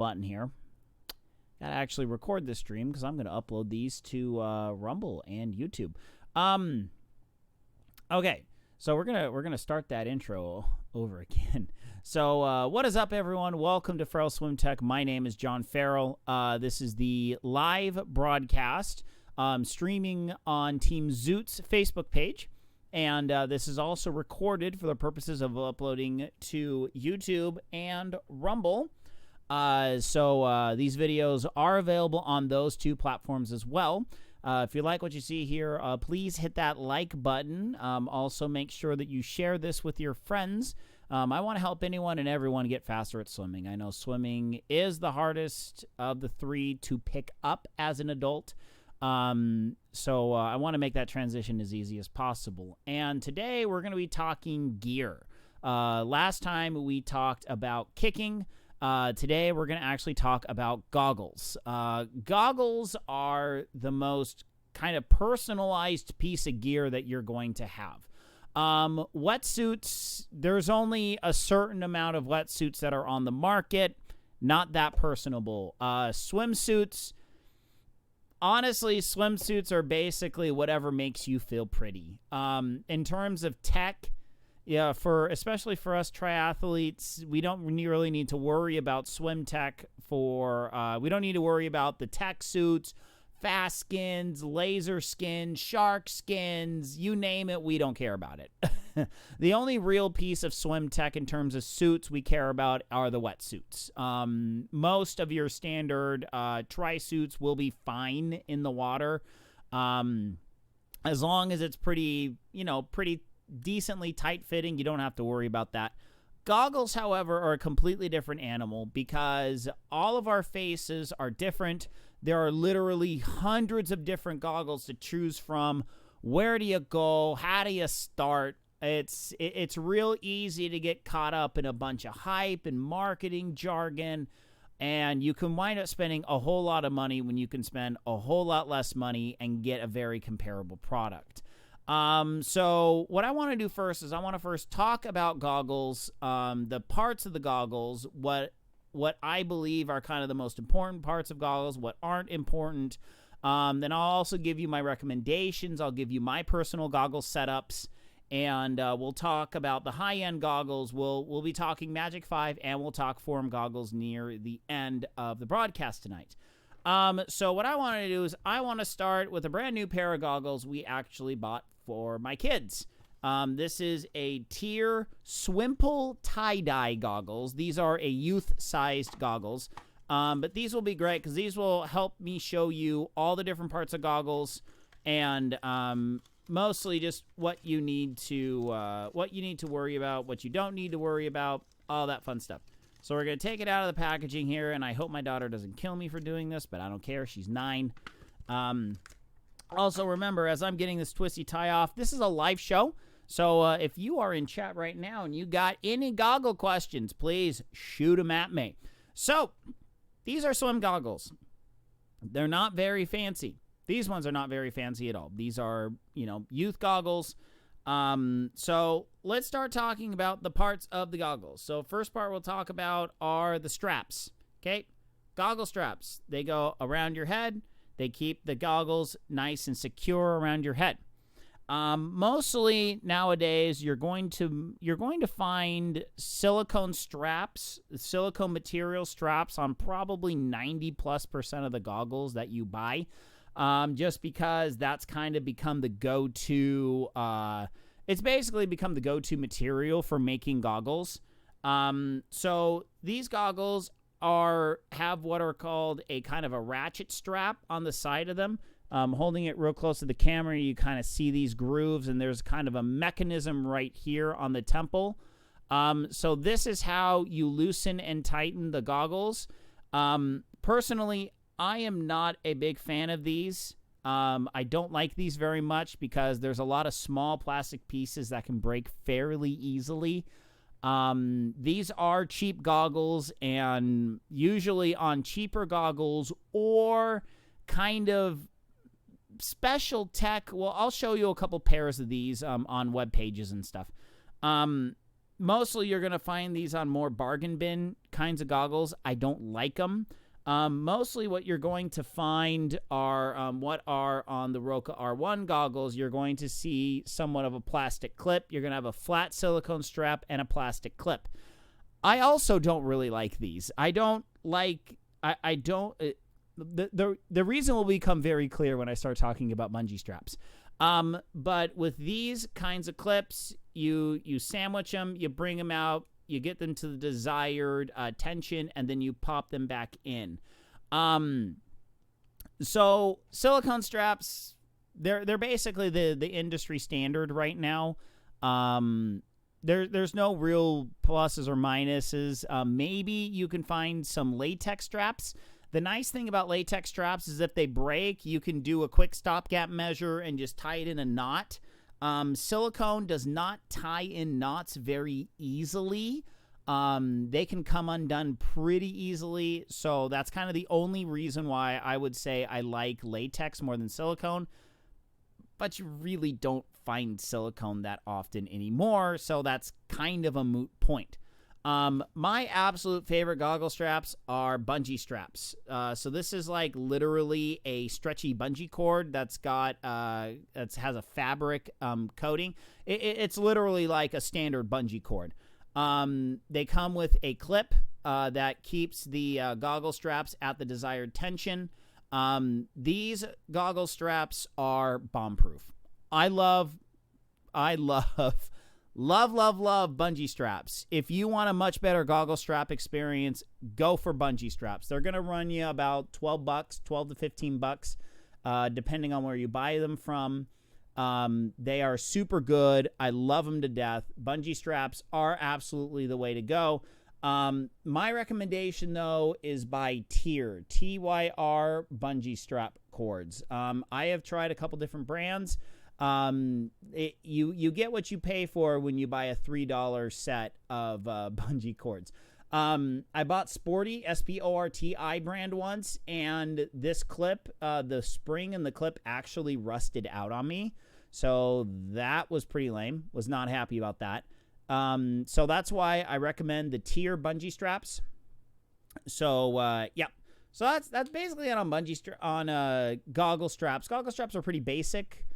button here. Gotta actually record this stream because I'm gonna upload these to Rumble and YouTube. Okay, so we're gonna start that intro over again. So what is up, everyone? Welcome to Farrell Swim Tech. My name is John Farrell. This is the live broadcast streaming on Team Zoot's Facebook page. And this is also recorded for the purposes of uploading to YouTube and Rumble. So these videos are available on those two platforms as well. If you like what you see here, please hit that like button. Also, make sure that you share this with your friends. I want to help anyone and everyone get faster at swimming. I know swimming is the hardest of the three to pick up as an adult. So I want to make that transition as easy as possible. And today we're going to be talking gear. Last time we talked about kicking. Today we're going to actually talk about goggles. Goggles are the most kind of personalized piece of gear that you're going to have. Wetsuits, there's only a certain amount of wetsuits that are on the market. Not that personable. Swimsuits, honestly, swimsuits are basically whatever makes you feel pretty. In terms of tech, yeah, especially for us triathletes, we don't really need to worry about swim tech we don't need to worry about the tech suits, fast skins, laser skins, shark skins, you name it, we don't care about it. The only real piece of swim tech in terms of suits we care about are the wetsuits. Most of your standard tri-suits will be fine in the water, as long as it's pretty decently tight-fitting. You don't have to worry about that. Goggles, however, are a completely different animal because all of our faces are different. There are literally hundreds of different goggles to choose from. Where do you go? How do you start? It's real easy to get caught up in a bunch of hype and marketing jargon, and you can wind up spending a whole lot of money when you can spend a whole lot less money and get a very comparable product. So what I want to do first is I want to first talk about goggles, the parts of the goggles, what I believe are kind of the most important parts of goggles, what aren't important. Then I'll also give you my recommendations. I'll give you my personal goggle setups, and we'll talk about the high-end goggles. We'll be talking Magic 5, and we'll talk Forum goggles near the end of the broadcast tonight. So what I want to do is I want to start with a brand new pair of goggles we actually bought for my kids. This is a Tier Swimple tie-dye goggles. These are a youth-sized goggles, but these will be great because these will help me show you all the different parts of goggles and mostly just what you need to worry about, what you don't need to worry about, all that fun stuff. So we're going to take it out of the packaging here, and I hope my daughter doesn't kill me for doing this, but I don't care. She's 9. Also, remember, as I'm getting this twisty tie off, this is a live show. So if you are in chat right now and you got any goggle questions, please shoot them at me. So these are swim goggles. They're not very fancy. These ones are not very fancy at all. These are, youth goggles. So let's start talking about the parts of the goggles. So first part we'll talk about are the straps. Okay, goggle straps. They go around your head. They keep the goggles nice and secure around your head. Mostly nowadays, you're going to find silicone straps, silicone material straps on probably 90+% of the goggles that you buy. Just because that's kind of become the go-to. It's basically become the go-to material for making goggles. So these goggles have what are called a kind of a ratchet strap on the side of them. Holding it real close to the camera, you kind of see these grooves, and there's kind of a mechanism right here on the temple. So this is how you loosen and tighten the goggles. Personally, I am not a big fan of these. I don't like these very much because there's a lot of small plastic pieces that can break fairly easily. These are cheap goggles, and usually on cheaper goggles or kind of special tech. Well, I'll show you a couple pairs of these on web pages and stuff. Mostly you're going to find these on more bargain bin kinds of goggles. I don't like them. Mostly what you're going to find are what are on the Roka R1 goggles. You're going to see somewhat of a plastic clip. You're going to have a flat silicone strap and a plastic clip. I also don't really like these. I don't like, I don't, the reason will become very clear when I start talking about bungee straps. But with these kinds of clips, you sandwich them, you bring them out, you get them to the desired tension, and then you pop them back in. So silicone straps, they're basically the industry standard right now. There's no real pluses or minuses. Maybe you can find some latex straps. The nice thing about latex straps is if they break, you can do a quick stopgap measure and just tie it in a knot. Silicone does not tie in knots very easily. They can come undone pretty easily. So that's kind of the only reason why I would say I like latex more than silicone. But you really don't find silicone that often anymore. So that's kind of a moot point. My absolute favorite goggle straps are bungee straps. So this is like literally a stretchy bungee cord that's got, that has a fabric, coating. It's literally like a standard bungee cord. They come with a clip, that keeps the, goggle straps at the desired tension. These goggle straps are bomb-proof. I love bungee straps. If you want a much better goggle strap experience, go for bungee straps. They're going to run you about $12, $12 to $15, depending on where you buy them from. They are super good. I love them to death. Bungee straps are absolutely the way to go. My recommendation, though, is by Tyr, Tyr bungee strap cords. I have tried a couple different brands. You get what you pay for when you buy a $3 set of bungee cords. I bought Sporty, S-P-O-R-T-I brand once, and this clip, the spring and the clip actually rusted out on me. So that was pretty lame. Was not happy about that. So that's why I recommend the Tyr bungee straps. So, yeah. So that's basically it on goggle straps. Goggle straps are pretty basic.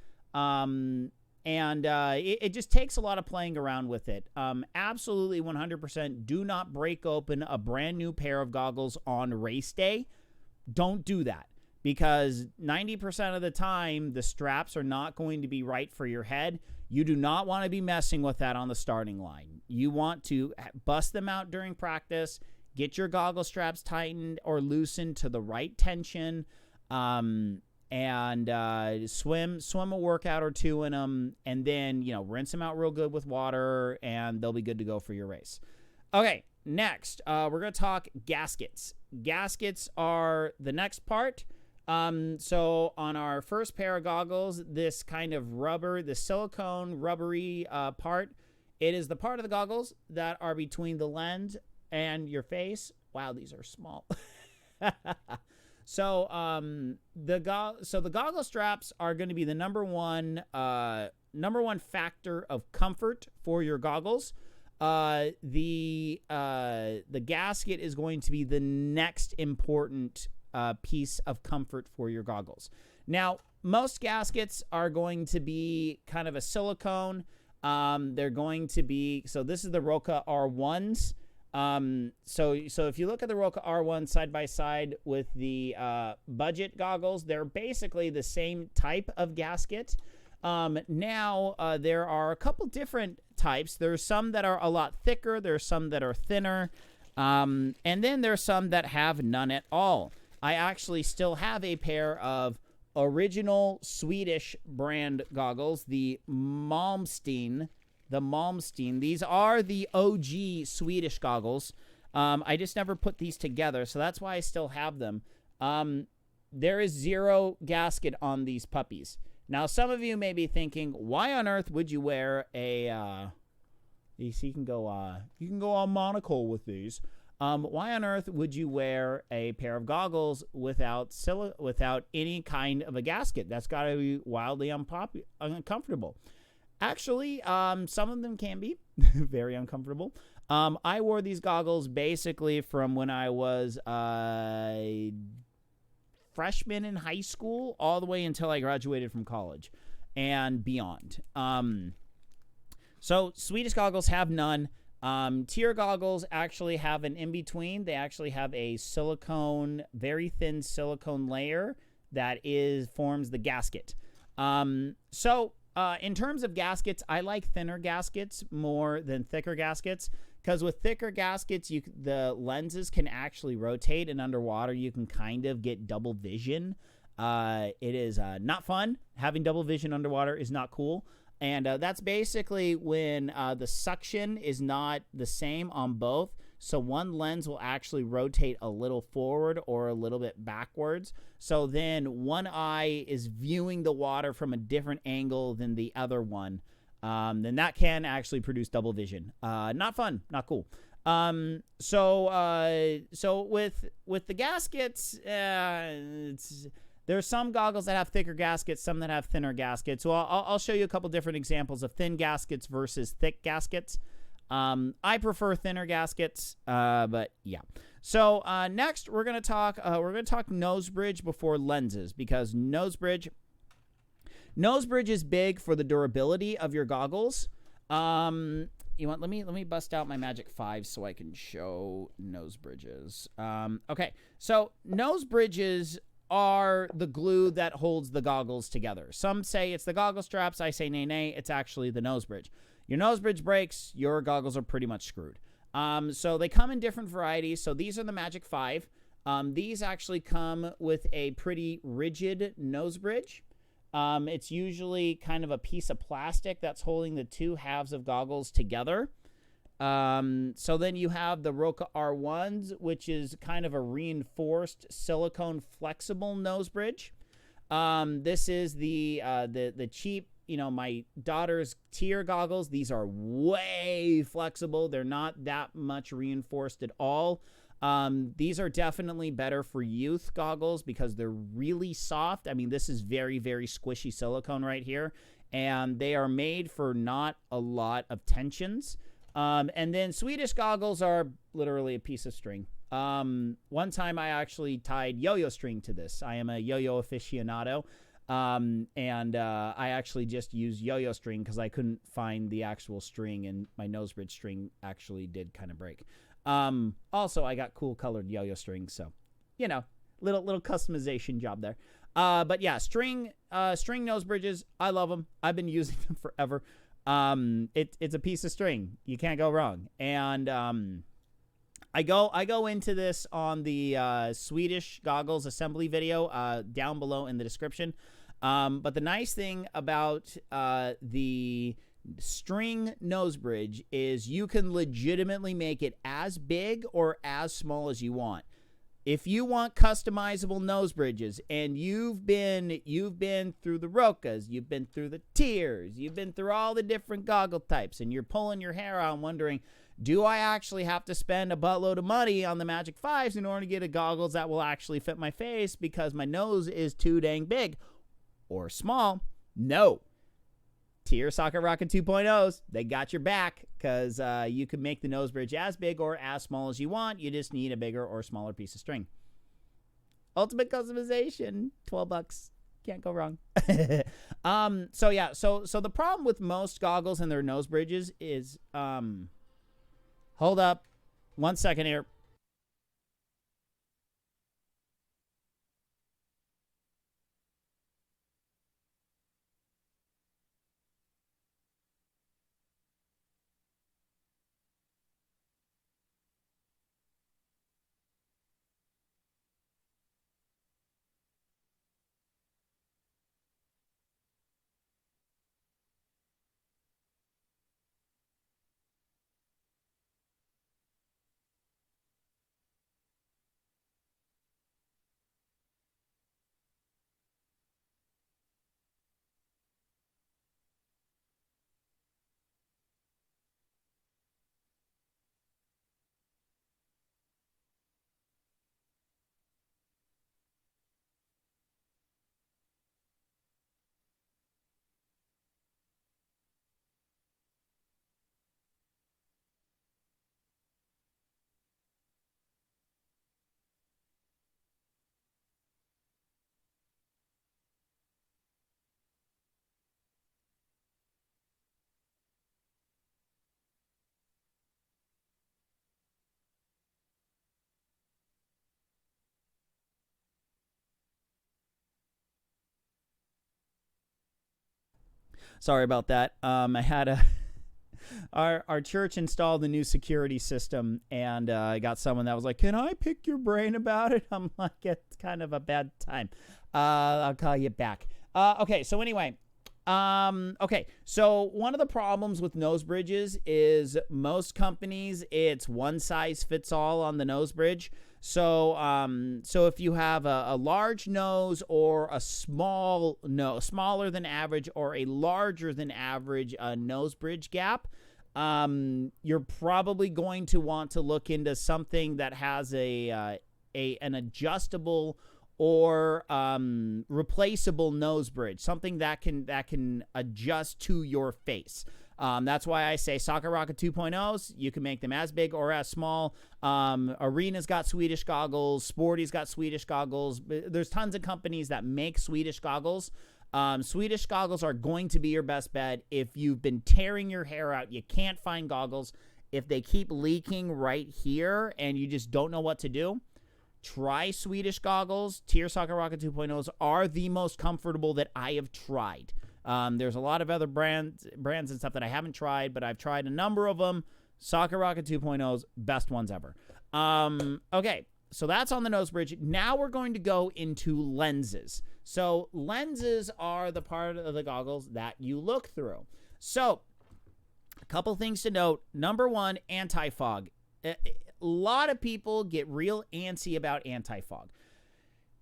It just takes a lot of playing around with it. Absolutely 100% do not break open a brand new pair of goggles on race day. Don't do that, because 90% of the time the straps are not going to be right for your head. You do not want to be messing with that on the starting line. You want to bust them out during practice, get your goggle straps tightened or loosened to the right tension, and swim a workout or two in them, and then, rinse them out real good with water, and they'll be good to go for your race. Okay, next, we're going to talk gaskets. Gaskets are the next part. So on our first pair of goggles, this kind of rubber, the silicone rubbery part, it is the part of the goggles that are between the lens and your face. Wow, these are small. So the goggle straps are going to be the number one factor of comfort for your goggles. The gasket is going to be the next important piece of comfort for your goggles. Now, most gaskets are going to be kind of a silicone. They're going to be, so this is the Roka R1s. So if you look at the Roka R1 side by side with the budget goggles, they're basically the same type of gasket. Now there are a couple different types. There's some that are a lot thicker. There's some that are thinner. And then there's some that have none at all. I actually still have a pair of original Swedish brand goggles, the Malmsteen. These are the OG Swedish goggles. I just never put these together, so that's why I still have them. There is zero gasket on these puppies. Now, some of you may be thinking, why on earth would you wear a... you can go on monocle with these. Why on earth would you wear a pair of goggles without any kind of a gasket? That's got to be wildly uncomfortable. Actually, some of them can be very uncomfortable. I wore these goggles basically from when I was a freshman in high school all the way until I graduated from college and beyond. So Swedish goggles have none. Tier goggles actually have an in-between. They actually have a silicone, very thin silicone layer that forms the gasket. In terms of gaskets, I like thinner gaskets more than thicker gaskets, because with thicker gaskets, the lenses can actually rotate, and underwater you can kind of get double vision. It is not fun. Having double vision underwater is not cool. And that's basically when the suction is not the same on both. So one lens will actually rotate a little forward or a little bit backwards. So then one eye is viewing the water from a different angle than the other one. Then that can actually produce double vision. Not fun, not cool. So with the gaskets, there's some goggles that have thicker gaskets, some that have thinner gaskets. So I'll show you a couple different examples of thin gaskets versus thick gaskets. I prefer thinner gaskets, but yeah. So next we're gonna talk nose bridge before lenses, because nose bridge is big for the durability of your goggles. You want let me bust out my Magic 5 so I can show nose bridges. Okay, so nose bridges are the glue that holds the goggles together. Some say it's the goggle straps. I say nay, it's actually the nose bridge. Your nose bridge breaks, your goggles are pretty much screwed. So they come in different varieties. So these are the Magic 5. These actually come with a pretty rigid nose bridge. It's usually kind of a piece of plastic that's holding the two halves of goggles together. So then you have the Roca R1s, which is kind of a reinforced silicone flexible nose bridge. This is the cheap, my daughter's tier goggles. These are way flexible. They're not that much reinforced at all. These are definitely better for youth goggles because they're really soft. I mean, this is very, very squishy silicone right here, and they are made for not a lot of tensions. And then Swedish goggles are literally a piece of string. One time I actually tied yo-yo string to this. I am a yo-yo aficionado. And I actually just used yo-yo string because I couldn't find the actual string, and my nose bridge string actually did kind of break. Also, I got cool colored yo-yo strings, so, little customization job there. But yeah, string nose bridges, I love them. I've been using them forever. It's a piece of string. You can't go wrong. And I go into this on the Swedish goggles assembly video down below in the description. But the nice thing about the string nose bridge is you can legitimately make it as big or as small as you want. If you want customizable nose bridges, and you've been through the Rocas, you've been through the tiers, you've been through all the different goggle types, and you're pulling your hair out and wondering, do I actually have to spend a buttload of money on the Magic 5s in order to get a goggles that will actually fit my face because my nose is too dang big or small? No. Tier Socket Rocket 2.0s, they got your back, because you can make the nose bridge as big or as small as you want. You just need a bigger or smaller piece of string. Ultimate customization, $12. Can't go wrong. So the problem with most goggles and their nose bridges is, hold up 1 second here. Sorry about that. I had our church installed a new security system, and I got someone that was like, "Can I pick your brain about it?" I'm like, "It's kind of a bad time. I'll call you back." Okay. So anyway. Okay, so one of the problems with nose bridges is most companies, it's one size fits all on the nose bridge. So if you have a large nose or a small nose, smaller than average or a larger than average nose bridge gap, you're probably going to want to look into something that has an adjustable or replaceable nose bridge, something that can adjust to your face. That's why I say Socket Rocket 2.0s, you can make them as big or as small. Arena's got Swedish goggles. Sporty's got Swedish goggles. There's tons of companies that make Swedish goggles. Swedish goggles are going to be your best bet. If you've been tearing your hair out, you can't find goggles. If they keep leaking right here and you just don't know what to do, try Swedish goggles. Tier Socket Rocket 2.0s are the most comfortable that I have tried. There's a lot of other brands and stuff that I haven't tried, but I've tried a number of them. Socket Rocket 2.0s, best ones ever. Okay, so that's on the nose bridge. Now we're going to go into lenses. So lenses are the part of the goggles that you look through. So a couple things to note. Number one, anti-fog. A lot of people get real antsy about anti-fog.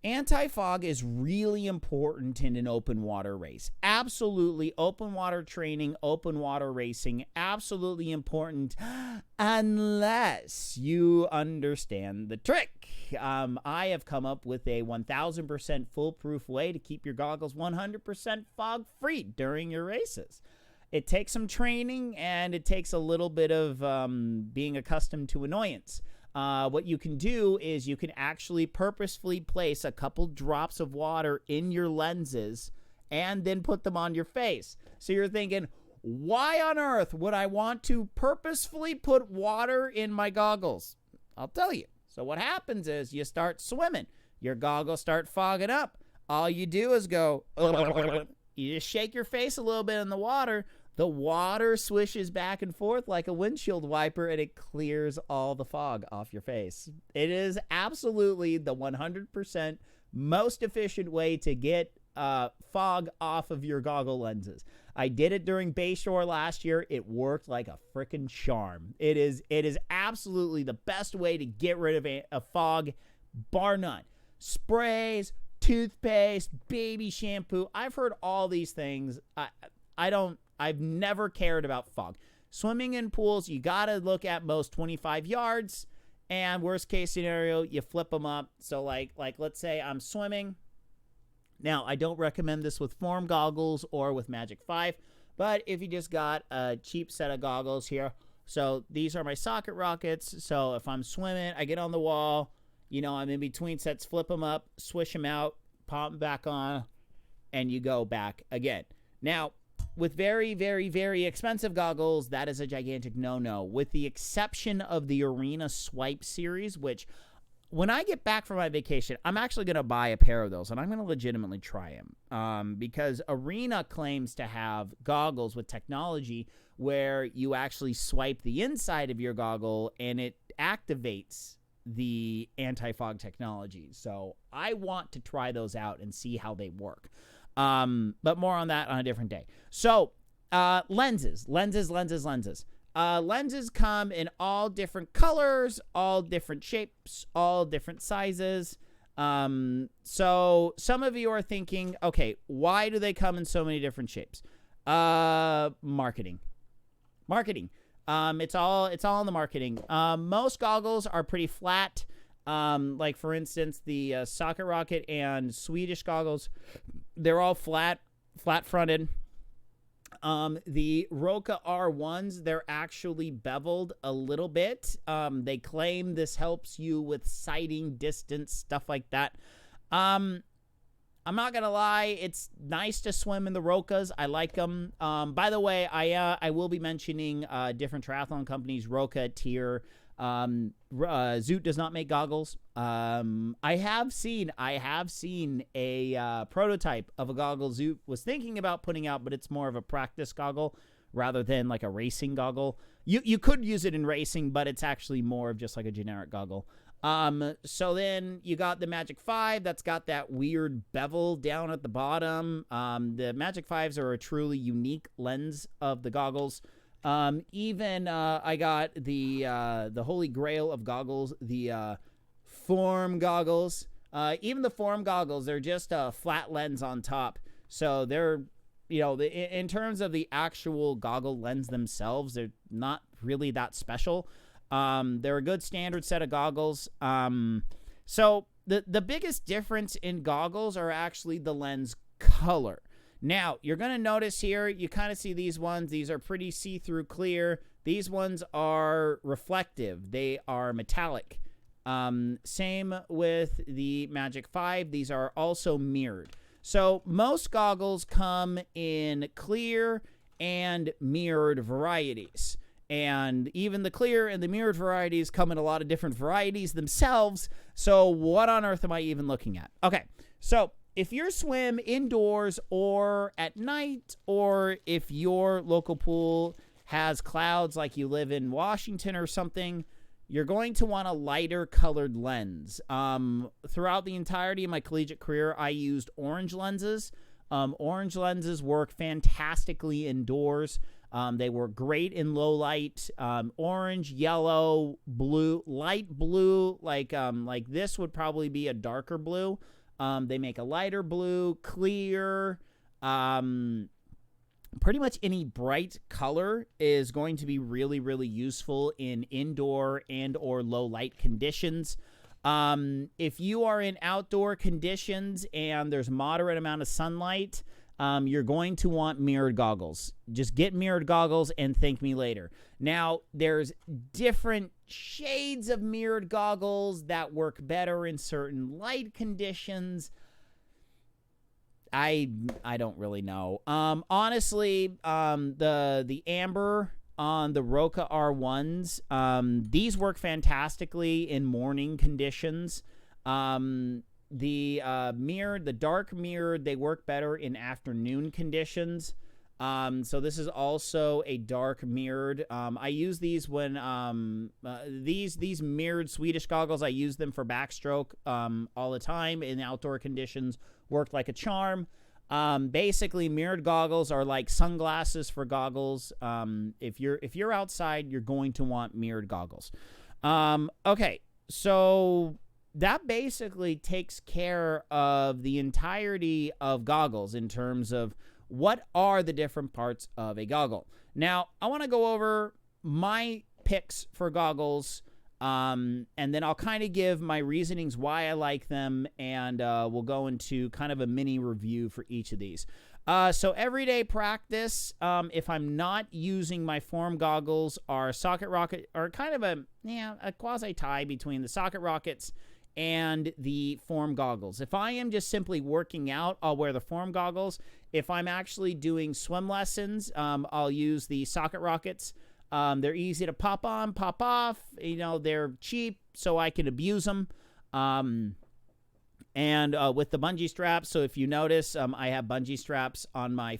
Anti-fog is really important in an open water race. Absolutely. Open water training, open water racing, absolutely important unless you understand the trick. I have come up with a 1000% foolproof way to keep your goggles 100% fog free during your races. It takes some training and it takes a little bit of being accustomed to annoyance. What you can do is you can actually purposefully place a couple drops of water in your lenses and then put them on your face. So you're thinking, why on earth would I want to purposefully put water in my goggles? I'll tell you. So what happens is you start swimming. Your goggles start fogging up. All you do is go, you just shake your face a little bit in the water. The water swishes back and forth like a windshield wiper, and it clears all the fog off your face. It is absolutely the 100% most efficient way to get fog off of your goggle lenses. I did it during Bayshore last year. It worked like a freaking charm. It is absolutely the best way to get rid of a fog, bar none. Sprays, toothpaste, baby shampoo. I've heard all these things. I've never cared about fog. Swimming in pools, you got to look at most 25 yards. And worst case scenario, you flip them up. So like let's say I'm swimming. Now, I don't recommend this with Form goggles or with Magic 5. But if you just got a cheap set of goggles here. So these are my Socket Rockets. So if I'm swimming, I get on the wall. I'm in between sets, flip them up, swish them out, pop them back on, and you go back again. Now, with very, very, very expensive goggles, that is a gigantic no-no, with the exception of the Arena Swipe series, which when I get back from my vacation, I'm actually going to buy a pair of those, and I'm going to legitimately try them because Arena claims to have goggles with technology where you actually swipe the inside of your goggle, and it activates the anti-fog technology. So I want to try those out and see how they work. But more on that on a different day. So, lenses. Lenses come in all different colors, all different shapes, all different sizes. So some of you are thinking, okay, why do they come in so many different shapes? Marketing. It's all in the marketing. Most goggles are pretty flat. Like for instance, the Socket Rocket and Swedish goggles, they're all flat fronted. The Roka R1s, they're actually beveled a little bit. They claim this helps you with sighting, distance, stuff like that. I'm not gonna lie, it's nice to swim in the Rokas. I like them. By the way, I will be mentioning different triathlon companies, Roka, Tier, Zoot does not make goggles. I have seen a prototype of a goggle Zoot was thinking about putting out, but it's more of a practice goggle rather than like a racing goggle. You could use it in racing, but it's actually more of just like a generic goggle. So then you got the Magic 5 that's got that weird bevel down at the bottom. The Magic 5s are a truly unique lens of the goggles. I got the holy grail of goggles, the form goggles. Even the form goggles, they're just a flat lens on top. So they're, in terms of the actual goggle lens themselves, they're not really that special. They're a good standard set of goggles. So the biggest difference in goggles are actually the lens color. Now, you're going to notice here, you kind of see these ones. These are pretty see-through clear. These ones are reflective. They are metallic. Same with the Magic 5. These are also mirrored. So most goggles come in clear and mirrored varieties. And even the clear and the mirrored varieties come in a lot of different varieties themselves. So what on earth am I even looking at? Okay, so if you swim indoors or at night, or if your local pool has clouds like you live in Washington or something, you're going to want a lighter colored lens. Throughout the entirety of my collegiate career, I used orange lenses. Orange lenses work fantastically indoors. They work great in low light. Orange, yellow, blue, light blue, like this would probably be a darker blue. They make a lighter blue, clear. Pretty much any bright color is going to be really, really useful in indoor and or low light conditions. If you are in outdoor conditions and there's moderate amount of sunlight, you're going to want mirrored goggles. Just get mirrored goggles and thank me later. Now, there's different shades of mirrored goggles that work better in certain light conditions. I don't really know. Honestly, the amber on the Roca R1s, these work fantastically in morning conditions. The dark mirrored, they work better in afternoon conditions. So this is also a dark mirrored. I use these when these mirrored Swedish goggles, I use them for backstroke all the time in outdoor conditions. Worked like a charm. Basically, mirrored goggles are like sunglasses for goggles. If you're outside, you're going to want mirrored goggles. Okay, so that basically takes care of the entirety of goggles in terms of what are the different parts of a goggle. Now, I want to go over my picks for goggles, and then I'll kind of give my reasonings why I like them, and we'll go into kind of a mini review for each of these. So everyday practice, if I'm not using my form goggles, are socket rocket, or kind of a quasi tie between the socket rockets and the form goggles. If I am just simply working out, I'll wear the form goggles. If I'm actually doing swim lessons, I'll use the socket rockets. They're easy to pop on, pop off. They're cheap, so I can abuse them. And with the bungee straps, so if you notice, I have bungee straps on my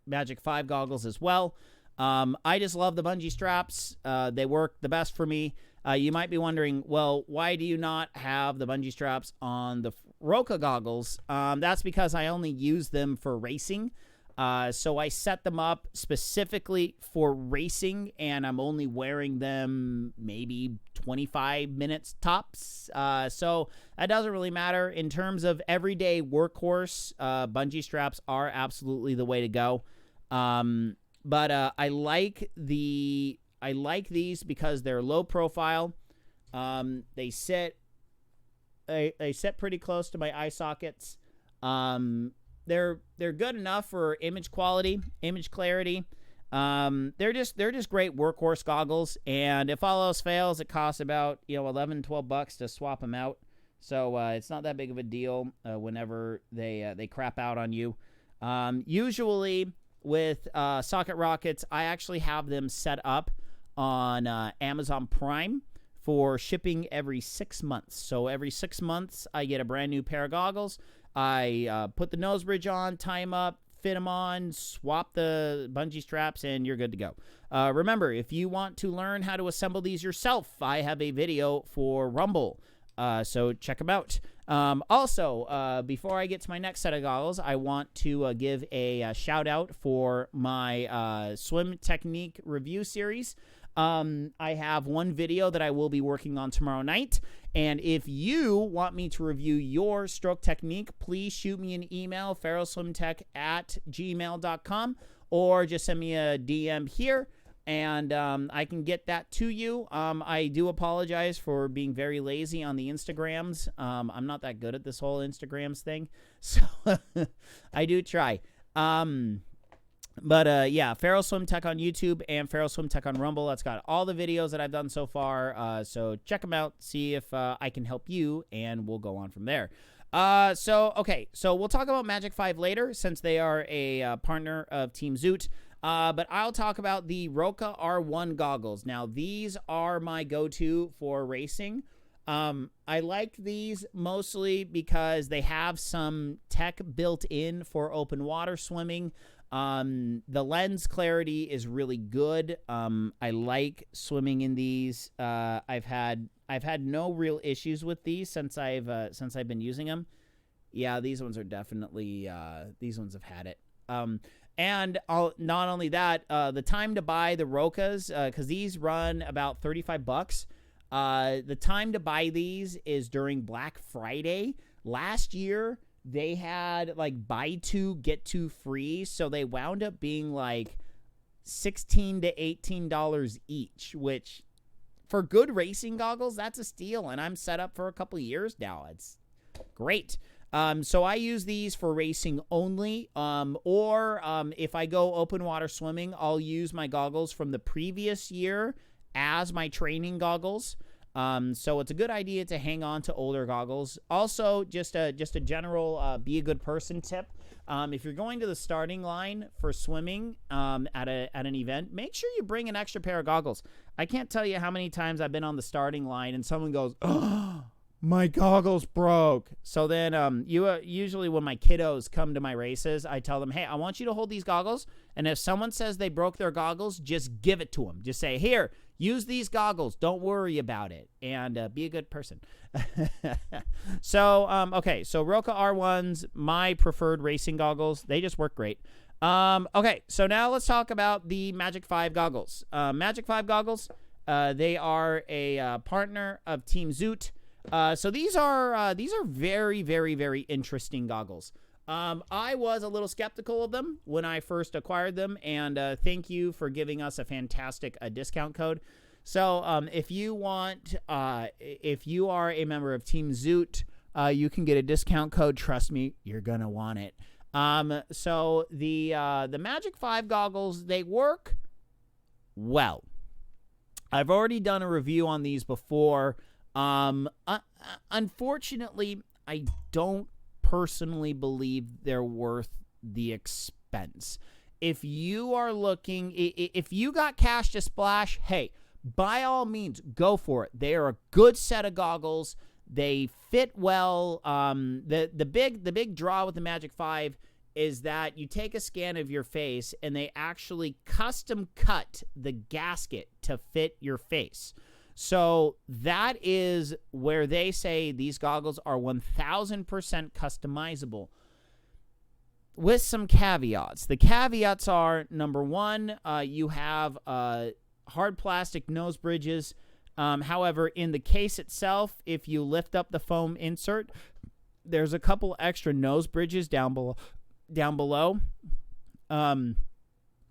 Magic 5 goggles as well. I just love the bungee straps. They work the best for me. You might be wondering, well, why do you not have the bungee straps on the Roca goggles? That's because I only use them for racing. So I set them up specifically for racing, and I'm only wearing them maybe 25 minutes tops. So that doesn't really matter. In terms of everyday workhorse, bungee straps are absolutely the way to go. But I like these because they're low profile. They sit pretty close to my eye sockets. They're good enough for image quality, image clarity. They're just great workhorse goggles, and if all else fails, it costs about $11-12 to swap them out. So it's not that big of a deal whenever they crap out on you. Usually with socket rockets, I actually have them set up on Amazon Prime for shipping every 6 months. So every 6 months, I get a brand new pair of goggles. I put the nose bridge on, tie them up, fit them on, swap the bungee straps, and you're good to go. Remember, if you want to learn how to assemble these yourself, I have a video for Rumble. So check them out. Also, before I get to my next set of goggles, I want to give a shout out for my swim technique review series. I have one video that I will be working on tomorrow night. And if you want me to review your stroke technique, please shoot me an email, farrellswimtech@gmail.com, or just send me a DM here, and I can get that to you. I do apologize for being very lazy on the Instagrams. I'm not that good at this whole Instagrams thing, so I do try. But yeah, Farrell Swim Tech on YouTube and Farrell Swim Tech on Rumble. That's got all the videos that I've done so far. So check them out, see if I can help you, and we'll go on from there. Okay, so we'll talk about Magic 5 later, since they are a partner of Team Zoot. But I'll talk about the Roka R1 goggles. Now, these are my go-to for racing. I like these mostly because they have some tech built in for open water swimming. The lens clarity is really good. I like swimming in these. I've had no real issues with these since I've been using them. Yeah, these ones are definitely these ones have had it. And not only that, the time to buy the Rokas, because these run about $35. The time to buy these is during Black Friday. Last year, they had like buy two, get two free. So they wound up being like $16 to $18 each, which for good racing goggles, that's a steal. And I'm set up for a couple of years now. It's great. So I use these for racing only, or if I go open water swimming, I'll use my goggles from the previous year as my training goggles. So it's a good idea to hang on to older goggles. Also, just a general be a good person tip. If you're going to the starting line for swimming at an event, make sure you bring an extra pair of goggles. I can't tell you how many times I've been on the starting line and someone goes, "Oh, my goggles broke." So then usually when my kiddos come to my races, I tell them, "Hey, I want you to hold these goggles, and if someone says they broke their goggles, just give it to them. Just say, here, use these goggles. Don't worry about it, and be a good person." So, okay, so Roka R1s, my preferred racing goggles. They just work great. Okay, so now let's talk about the Magic 5 goggles. Magic 5 goggles, they are a partner of Team Zoot. So these are very, very, very interesting goggles. I was a little skeptical of them when I first acquired them, and thank you for giving us a fantastic discount code. So if you are a member of Team Zoot, you can get a discount code. Trust me, you're gonna want it. So the Magic 5 goggles, they work well. I've already done a review on these before. Unfortunately, I don't personally believe they're worth the expense. If you are looking, if you got cash to splash, hey, by all means, go for it. They are a good set of goggles. They fit well. The big draw with the Magic 5 is that you take a scan of your face and they actually custom cut the gasket to fit your face. So that is where they say these goggles are 1,000% customizable, with some caveats. The caveats are, number one, you have hard plastic nose bridges. However, in the case itself, if you lift up the foam insert, there's a couple extra nose bridges down below.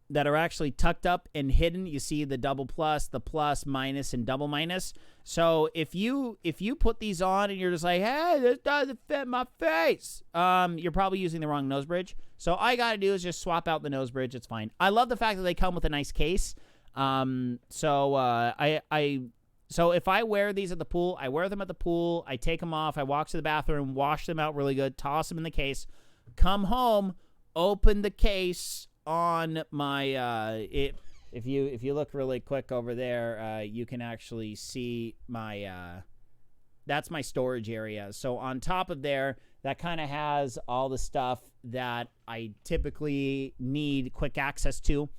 That are actually tucked up and hidden. You see the double plus, the plus, minus, and double minus. So if you put these on and you're just like, hey, this doesn't fit my face, you're probably using the wrong nose bridge. So all I gotta do is just swap out the nose bridge. It's fine. I love the fact that they come with a nice case. So if I wear these at the pool, I wear them at the pool. I take them off. I walk to the bathroom, wash them out really good, toss them in the case, come home, open the case on my if you look really quick over there, you can actually see my that's my storage area. So on top of there, that kind of has all the stuff that I typically need quick access to.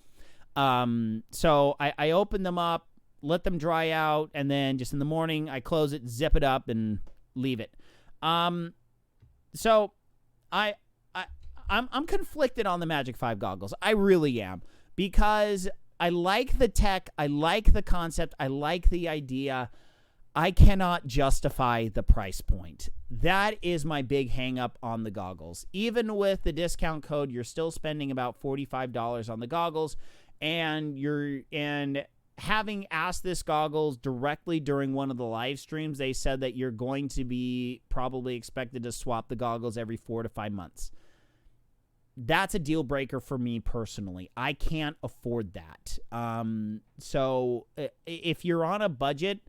So I open them up, let them dry out, and then just in the morning I close it, zip it up, and leave it. So I'm conflicted on the Magic 5 goggles. I really am, because I like the tech, I like the concept, I like the idea. I cannot justify the price point. That is my big hang up on the goggles. Even with the discount code, you're still spending about $45 on the goggles, and having asked this goggles directly during one of the live streams, they said that you're going to be probably expected to swap the goggles every 4 to 5 months. That's a deal breaker for me personally. I can't afford that. So if you're on a budget,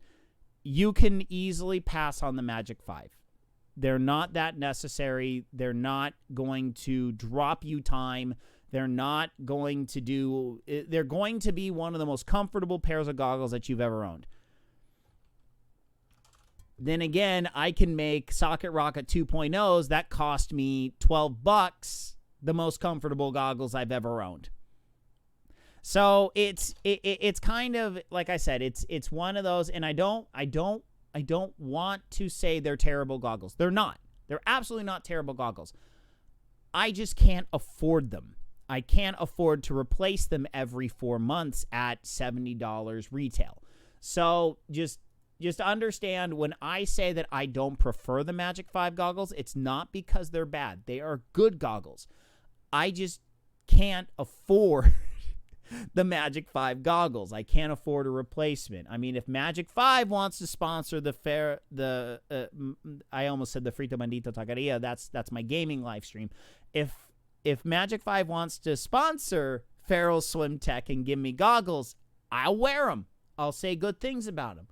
you can easily pass on the Magic 5. They're not that necessary. They're not going to drop you time. They're going to be one of the most comfortable pairs of goggles that you've ever owned. Then again, I can make Socket Rocket 2.0s that cost me $12, the most comfortable goggles I've ever owned. So it's kind of, like I said, it's one of those, and I don't want to say they're terrible goggles. They're not. They're absolutely not terrible goggles. I just can't afford them. I can't afford to replace them every 4 months at $70 retail. So just understand, when I say that I don't prefer the Magic 5 goggles, it's not because they're bad. They are good goggles. I just can't afford the Magic 5 goggles. I can't afford a replacement. I mean, if Magic 5 wants to sponsor I almost said the Frito Bandito Taqueria. That's my gaming live stream. If Magic 5 wants to sponsor Feral Swim Tech and give me goggles, I'll wear them. I'll say good things about them.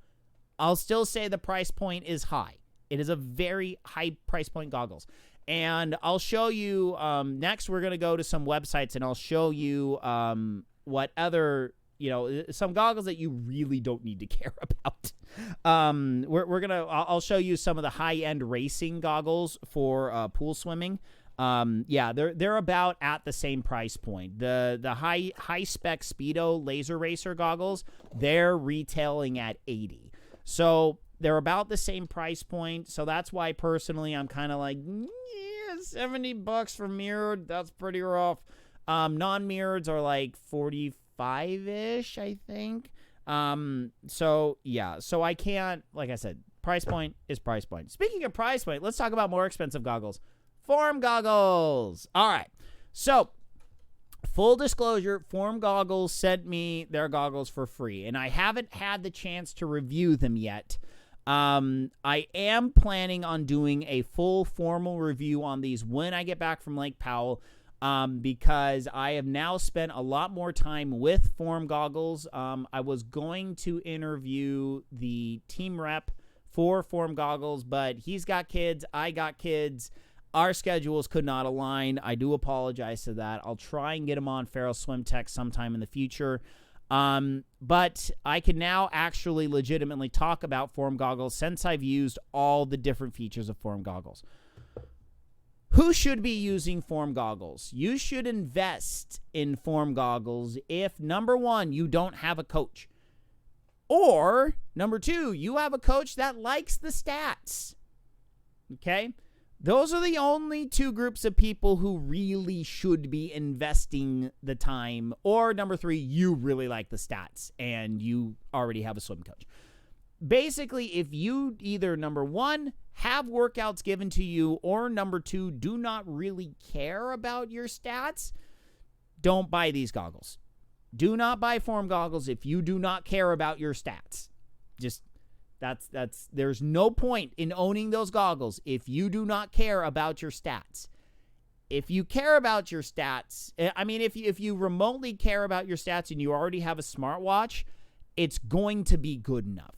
I'll still say the price point is high. It is a very high price point goggles. And I'll show you, next we're going to go to some websites, and I'll show you what other, some goggles that you really don't need to care about. I'll show you some of the high-end racing goggles for pool swimming. They're about at the same price point. The high spec Speedo laser racer goggles, they're retailing at $80. So they're about the same price point. So that's why personally I'm kind of like, $70 for mirrored, that's pretty rough. Non-mirrored are like 45-ish, I think. So I can't, like I said, price point is price point. Speaking of price point, let's talk about more expensive goggles. Form goggles. All right. So, full disclosure, Form Goggles sent me their goggles for free, and I haven't had the chance to review them yet. I am planning on doing a full formal review on these when I get back from Lake Powell, because I have now spent a lot more time with Form Goggles. I was going to interview the team rep for Form Goggles, but he's got kids, I got kids. Our schedules could not align. I do apologize to that. I'll try and get him on Feral Swim Tech sometime in the future. But I can now actually legitimately talk about Form Goggles since I've used all the different features of Form Goggles. Who should be using Form Goggles? You should invest in Form Goggles if, number one, you don't have a coach. Or, number two, you have a coach that likes the stats. Okay? Those are the only two groups of people who really should be investing the time. Or number three, you really like the stats and you already have a swim coach. Basically, if you either, number one, have workouts given to you, or number two, do not really care about your stats, don't buy these goggles. Do not buy Form Goggles if you do not care about your stats. There's no point in owning those goggles if you do not care about your stats. If you care about your stats, if you remotely care about your stats and you already have a smartwatch, it's going to be good enough.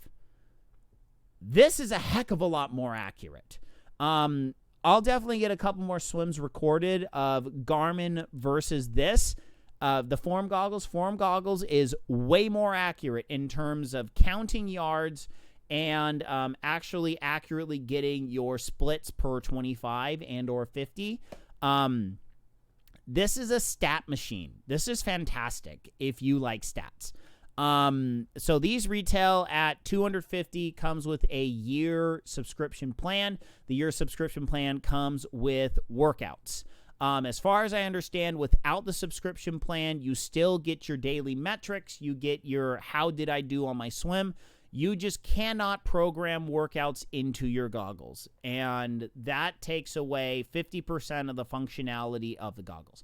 This is a heck of a lot more accurate. I'll definitely get a couple more swims recorded of Garmin versus this. the Form Goggles is way more accurate in terms of counting yards and actually accurately getting your splits per 25 and or 50. This is a stat machine. This is fantastic if you like stats. So these retail at $250, comes with a year subscription plan. The year subscription plan comes with workouts. As far as I understand, without the subscription plan, you still get your daily metrics. You get your how did I do on my swim. You just cannot program workouts into your goggles. And that takes away 50% of the functionality of the goggles.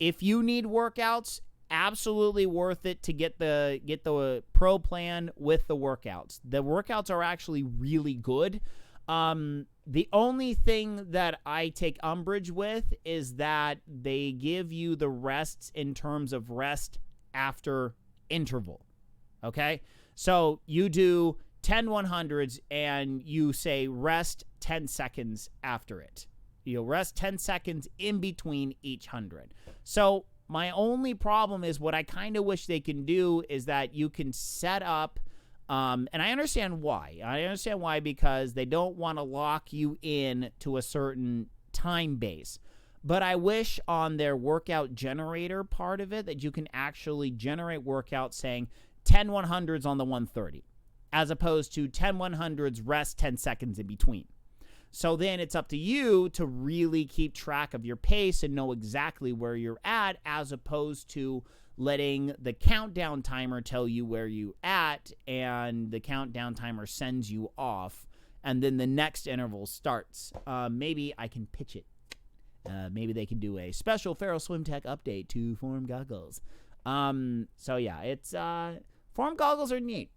If you need workouts, absolutely worth it to get the pro plan with the workouts. The workouts are actually really good. The only thing that I take umbrage with is that they give you the rests in terms of rest after interval. Okay? So you do 10 100s and you say rest 10 seconds after it. You'll rest 10 seconds in between each 100. So my only problem is what I kind of wish they can do is that you can set up, and I understand why. I understand why, because they don't want to lock you in to a certain time base. But I wish on their workout generator part of it that you can actually generate workouts saying 10 100s on the 130, as opposed to 10 100s, rest 10 seconds in between. So then it's up to you to really keep track of your pace and know exactly where you're at, as opposed to letting the countdown timer tell you where you're at, and the countdown timer sends you off, and then the next interval starts. Maybe I can pitch it. Maybe they can do a special Ferro Swim Tech update to Form Goggles. So yeah, it's Form Goggles are neat.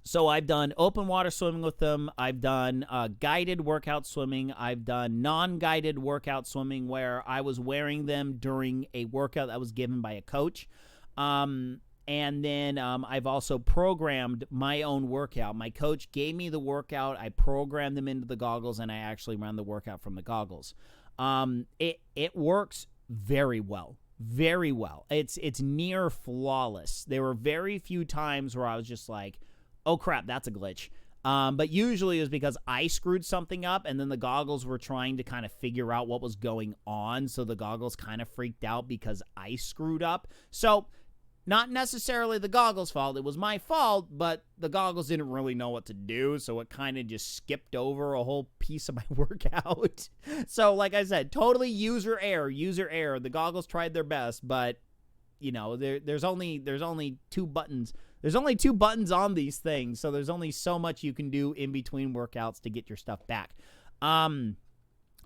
So I've done open water swimming with them. I've done guided workout swimming. I've done non-guided workout swimming where I was wearing them during a workout that was given by a coach. And then I've also programmed my own workout. My coach gave me the workout. I programmed them into the goggles, and I actually ran the workout from the goggles. It works very well. Very well. It's near flawless. There were very few times where I was just like, oh crap, that's a glitch. But usually it was because I screwed something up, and then the goggles were trying to kind of figure out what was going on. So the goggles kind of freaked out because I screwed up. So not necessarily the goggles' fault. It was my fault, but the goggles didn't really know what to do. So it kind of just skipped over a whole piece of my workout. So like I said, totally user error. The goggles tried their best, but you know, there's only two buttons. There's only two buttons on these things, so there's only so much you can do in between workouts to get your stuff back.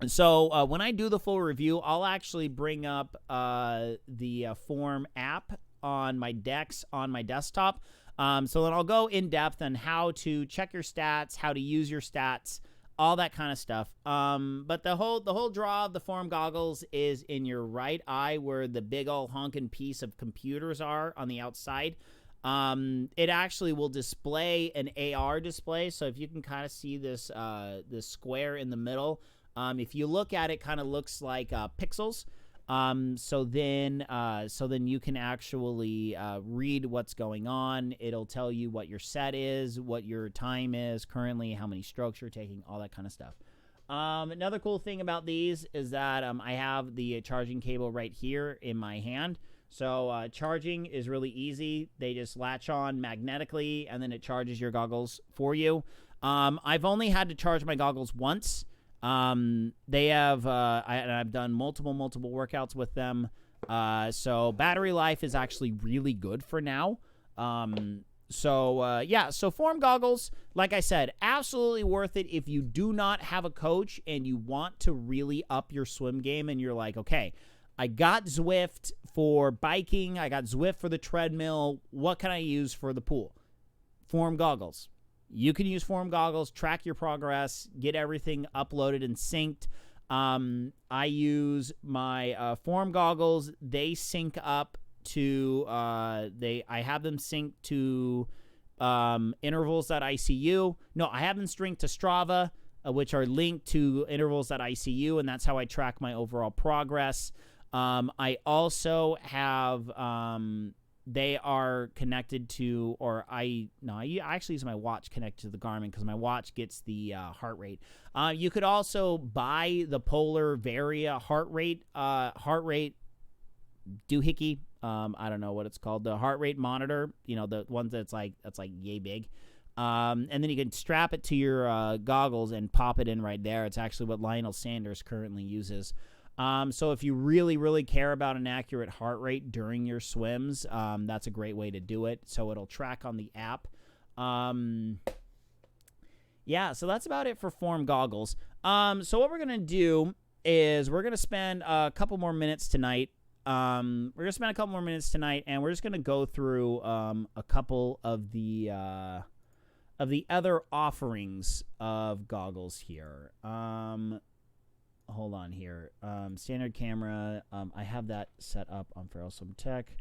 So when I do the full review, I'll actually bring up the Form app on my Dex on my desktop. So then I'll go in depth on how to check your stats, how to use your stats, all that kind of stuff. But the whole draw of the Form Goggles is in your right eye, where the big old honking piece of computers are on the outside. It actually will display an AR display. So if you can kind of see this square in the middle, if you look at it, kind of looks like pixels. So then you can actually read what's going on. It'll tell you what your set is, what your time is currently, how many strokes you're taking, all that kind of stuff. Another cool thing about these is that I have the charging cable right here in my hand. So charging is really easy. They just latch on magnetically, and then it charges your goggles for you. I've only had to charge my goggles once. They have, I've done multiple workouts with them. So battery life is actually really good for now. So Form Goggles, like I said, absolutely worth it if you do not have a coach and you want to really up your swim game, and you're like, okay, I got Zwift for biking, I got Zwift for the treadmill, what can I use for the pool? Form Goggles. You can use Form Goggles, track your progress, get everything uploaded and synced. I use my Form Goggles. They sync up to I have them synced to intervals.icu. No, I have them synced to Strava, which are linked to intervals.icu, and that's how I track my overall progress. I also have they are connected to, I actually use my watch connected to the Garmin because my watch gets the heart rate. You could also buy the Polar Varia heart rate doohickey. I don't know what it's called. The heart rate monitor. The ones that's like yay big. And then you can strap it to your goggles and pop it in right there. It's actually what Lionel Sanders currently uses. So if you really, really care about an accurate heart rate during your swims, that's a great way to do it. So it'll track on the app. Yeah, so that's about it for Form goggles. So what we're going to do is we're going to spend a couple more minutes tonight. And we're just going to go through a couple of the other offerings of goggles here. Hold on here. Standard camera. I have that set up on Feral Swim Tech.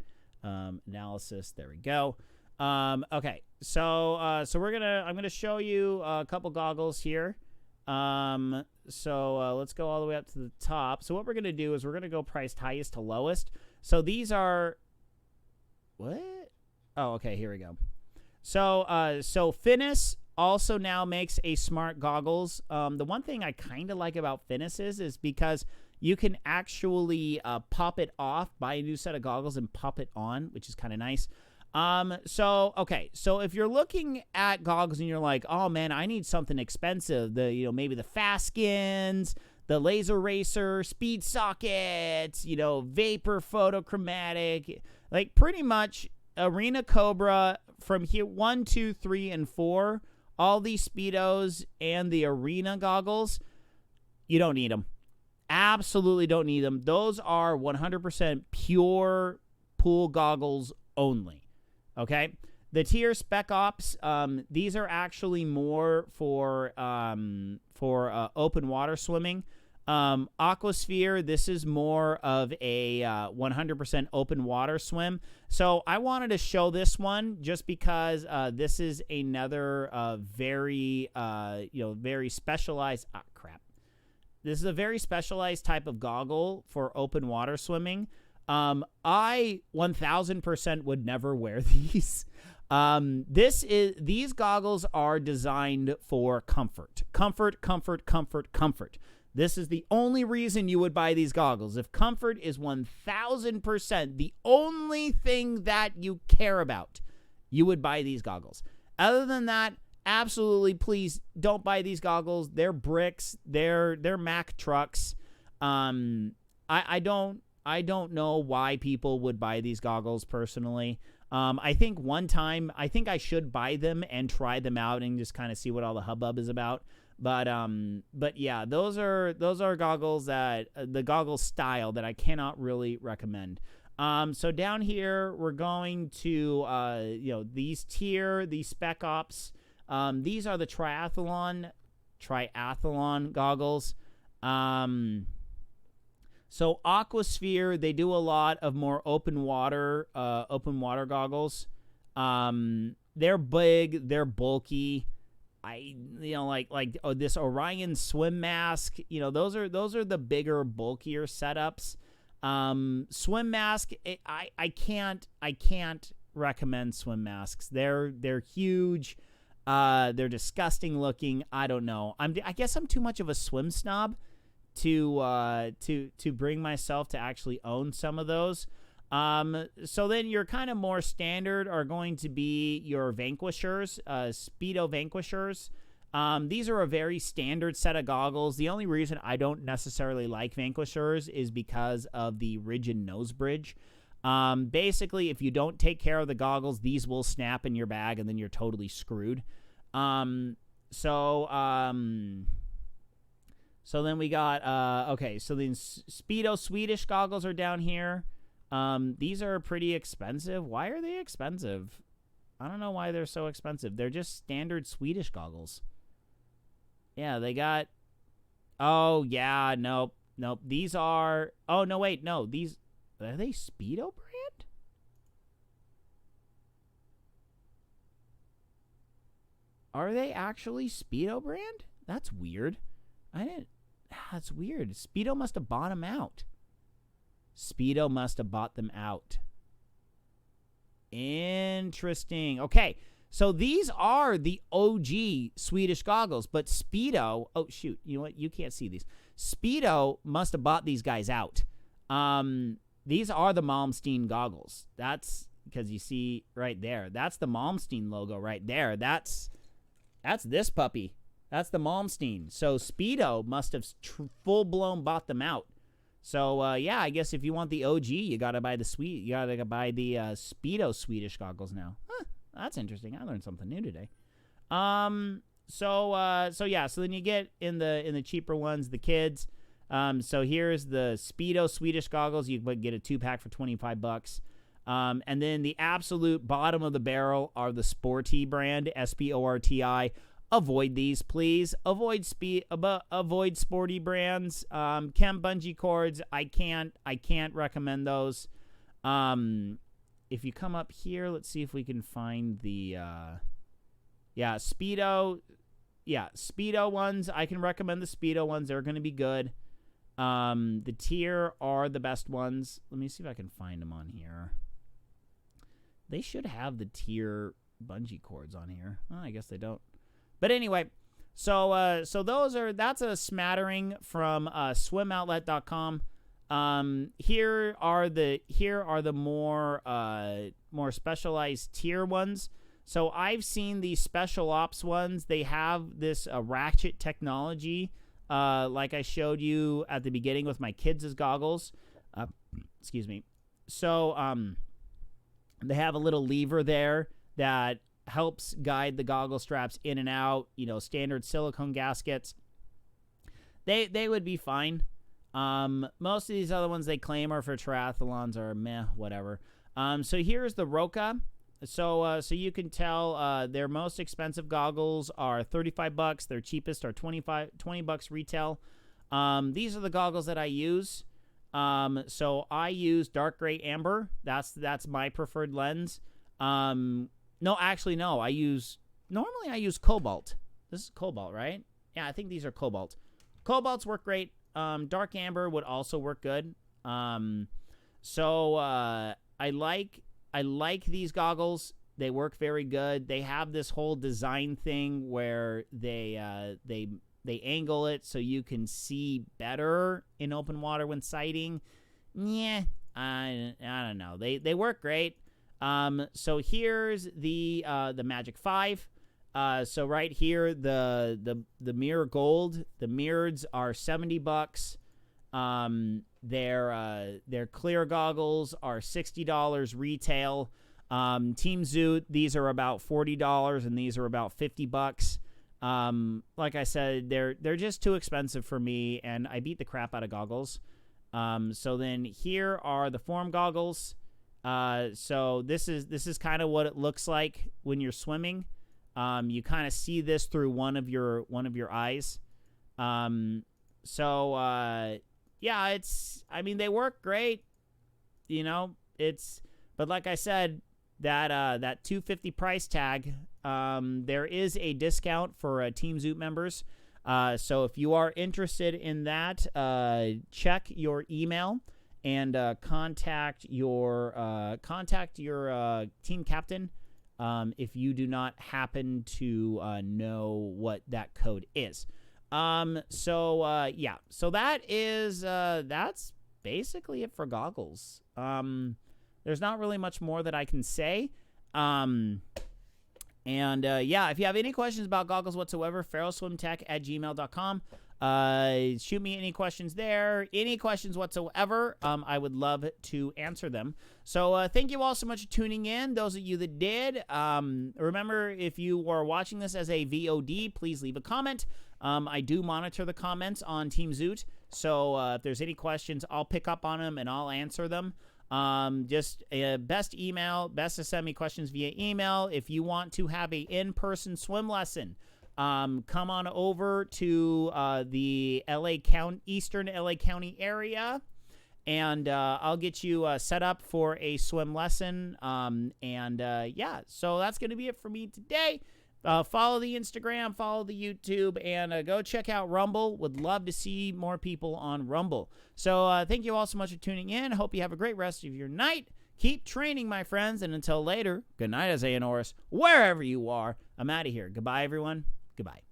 Analysis. There we go. Okay. So I'm gonna show you a couple goggles here. Let's go all the way up to the top. So what we're gonna do is we're gonna go priced highest to lowest. So these are what? Oh, okay. Here we go. So Finis also now makes a smart goggles. The one thing I kind of like about Finis is because you can actually pop it off, buy a new set of goggles, and pop it on, which is kind of nice. So if you're looking at goggles and you're like, oh man, I need something expensive, maybe the Faskins, the Laser Racer, Speed Sockets, Vapor Photochromatic, like pretty much Arena Cobra from here 1, 2, 3, and 4. All these Speedos and the Arena goggles, you don't need them. Absolutely don't need them. Those are 100% pure pool goggles only. Okay? The Tier Spec Ops, these are actually more for open water swimming. Aquasphere, this is more of a 100% open water swim. So I wanted to show this one just because this is another very specialized. This is a very specialized type of goggle for open water swimming. I 1000% would never wear these. These goggles are designed for comfort. Comfort. This is the only reason you would buy these goggles. If comfort is 1000% the only thing that you care about, you would buy these goggles. Other than that, absolutely, please don't buy these goggles. They're bricks. They're Mack trucks. I don't know why people would buy these goggles personally. I think one time, I should buy them and try them out and just kind of see what all the hubbub is about. But yeah, those are goggles that the goggle style that I cannot really recommend. So down here we're going to these Spec Ops. These are the triathlon goggles. So Aquasphere, they do a lot of more open water goggles. They're big, they're bulky. This Orion swim mask, those are the bigger, bulkier setups. Swim mask, I can't recommend swim masks. They're huge. They're disgusting looking. I don't know. I guess I'm too much of a swim snob to bring myself to actually own some of those. So then your kind of more standard are going to be your Vanquishers, Speedo Vanquishers. These are a very standard set of goggles. The only reason I don't necessarily like Vanquishers is because of the rigid nose bridge. Basically, if you don't take care of the goggles, these will snap in your bag and then you're totally screwed. So then we got, so then Speedo Swedish goggles are down here. These are pretty expensive. Why are they expensive? I don't know why they're so expensive. They're just standard Swedish goggles. Yeah, they got, nope. These are, are they Speedo brand? Are they actually Speedo brand? That's weird. That's weird. Speedo must have bought them out. Speedo must have bought them out. Interesting. Okay, so these are the OG Swedish goggles, but Speedo, oh shoot, you know what? You can't see these. Speedo must have bought these guys out. These are the Malmsteen goggles. That's because you see right there. That's the Malmsteen logo right there. That's this puppy. That's the Malmsteen. So Speedo must have full-blown bought them out. So yeah, I guess if you want the OG, you gotta buy the Speedo Swedish goggles now. Huh, that's interesting. I learned something new today. So yeah, so then you get in the cheaper ones, the kids. So here's the Speedo Swedish goggles. You can get a 2-pack for $25. And then the absolute bottom of the barrel are the Sporty brand, SPORTI. Avoid these, please. Avoid Sporty brands. Chem bungee cords. I can't recommend those. If you come up here, let's see if we can find the Speedo. Yeah, Speedo ones. I can recommend the Speedo ones. They're going to be good. The tier are the best ones. Let me see if I can find them on here. They should have the tier bungee cords on here. Oh, I guess they don't. But anyway, so that's a smattering from swimoutlet.com. Here are the more specialized tier ones. So I've seen these special ops ones. They have this ratchet technology, like I showed you at the beginning with my kids' goggles. Excuse me. So they have a little lever there that helps guide the goggle straps in and out. Standard silicone gaskets. They would be fine. Most of these other ones they claim are for triathlons are meh, whatever. So here's the Roka. So you can tell their most expensive goggles are $35. Their cheapest are $20 retail. These are the goggles that I use. So I use dark gray amber. That's my preferred lens. No, I use cobalt. This is cobalt, right? Yeah, I think these are cobalt. Cobalts work great. Dark amber would also work good. So I like these goggles. They work very good. They have this whole design thing where they angle it so you can see better in open water when sighting. Yeah, I don't know. They work great. So here's the Magic 5. So right here, the Mirror Gold, the mirrors are $70. Their clear goggles are $60 retail. Team Zoot, these are about $40 and these are about $50. Like I said, they're just too expensive for me, and I beat the crap out of goggles. So then here are the Form goggles. So this is kind of what it looks like when you're swimming. You kind of see this through one of your eyes. Yeah, they work great, but like I said, that $250 price tag, there is a discount for Team Zoot members. So if you are interested in that, check your email and contact your team captain if you do not happen to know what that code is. So that's basically it for goggles. There's not really much more that I can say. If you have any questions about goggles whatsoever, feralswimtech@gmail.com. Shoot me any questions there. Any questions whatsoever, I would love to answer them. So thank you all so much for tuning in. Those of you that did, remember, if you are watching this as a VOD, please leave a comment. I do monitor the comments on Team Zoot, so if there's any questions, I'll pick up on them and I'll answer them. Best to send me questions via email. If you want to have a in-person swim lesson, come on over to the Eastern LA County area, and I'll get you set up for a swim lesson. So that's going to be it for me today. Follow the Instagram, follow the YouTube, and go check out Rumble. Would love to see more people on Rumble. So thank you all so much for tuning in. Hope you have a great rest of your night. Keep training, my friends, and until later, good night, Isaiah Norris, wherever you are. I'm out of here. Goodbye, everyone. Goodbye.